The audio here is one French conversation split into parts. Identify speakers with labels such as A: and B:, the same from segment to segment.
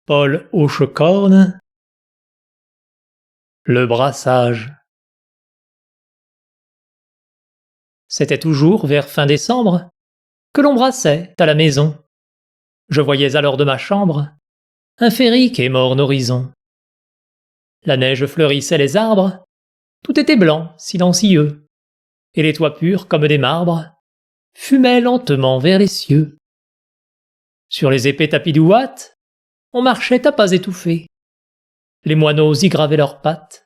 A: Paul Hochecorne. Le brassage. C'était toujours vers fin décembre que l'on brassait à la maison. Je voyais alors de ma chambre un féerique et morne horizon. La neige fleurissait les arbres, tout était blanc, silencieux, et les toits purs comme des marbres fumaient lentement vers les cieux. Sur les épais tapis d'ouate, on marchait à pas étouffés. Les moineaux y gravaient leurs pattes,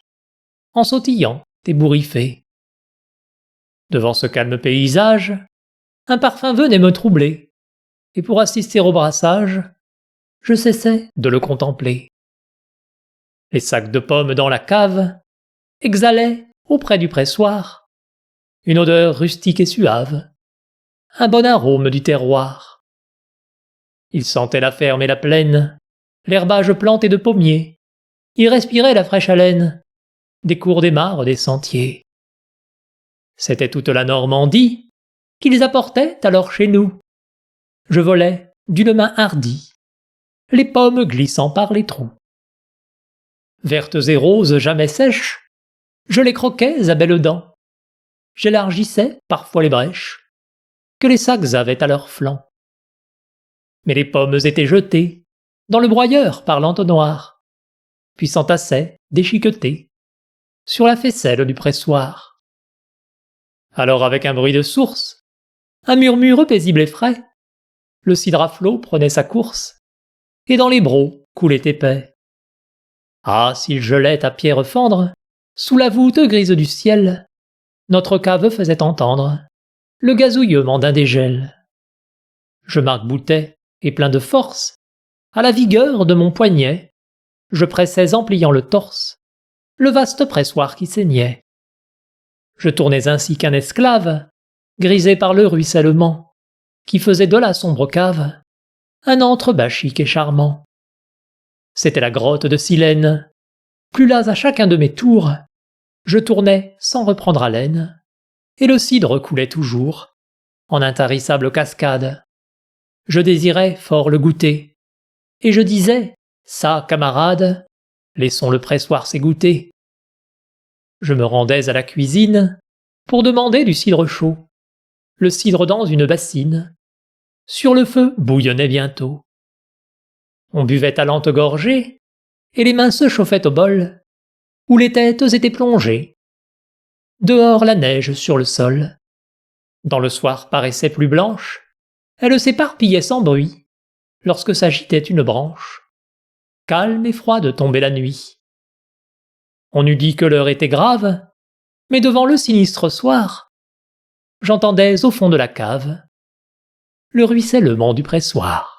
A: en sautillant ébouriffés. Devant ce calme paysage, un parfum venait me troubler, et pour assister au brassage, je cessais de le contempler. Les sacs de pommes dans la cave exhalaient, auprès du pressoir, une odeur rustique et suave, un bon arôme du terroir. Il sentait la ferme et la plaine, l'herbage planté de pommiers, il respirait la fraîche haleine des cours des mares des sentiers. C'était toute la Normandie qu'ils apportaient alors chez nous. Je volais d'une main hardie, les pommes glissant par les trous. Vertes et roses jamais sèches, je les croquais à belles dents. J'élargissais parfois les brèches que les sacs avaient à leurs flancs. Mais les pommes étaient jetées dans le broyeur par l'entonnoir, puis s'entassaient, déchiquetées, sur la faisselle du pressoir. Alors avec un bruit de source, un murmure paisible et frais, le cidre à flot prenait sa course, et dans les brocs coulait épais. Ah, s'il gelait à pierre fendre, sous la voûte grise du ciel, notre cave faisait entendre le gazouillement d'un dégel. Je m'arc-boutais, et plein de force, à la vigueur de mon poignet, je pressais en pliant le torse le vaste pressoir qui saignait. Je tournais ainsi qu'un esclave, grisé par le ruissellement, qui faisait de la sombre cave un antre bas chic et charmant. C'était la grotte de Silène. Plus las à chacun de mes tours, je tournais sans reprendre haleine, et le cidre coulait toujours, en intarissable cascade. Je désirais fort le goûter, et je disais, ça, camarade, laissons le pressoir s'égoutter. Je me rendais à la cuisine pour demander du cidre chaud, le cidre dans une bassine. Sur le feu bouillonnait bientôt. On buvait à lente gorgée, et les mains se chauffaient au bol, où les têtes étaient plongées. Dehors la neige sur le sol. Dans le soir paraissait plus blanche, elle s'éparpillait sans bruit, lorsque s'agitait une branche. Calme et froide tombait la nuit. On eût dit que l'heure était grave, mais devant le sinistre soir, j'entendais au fond de la cave le ruissellement du pressoir.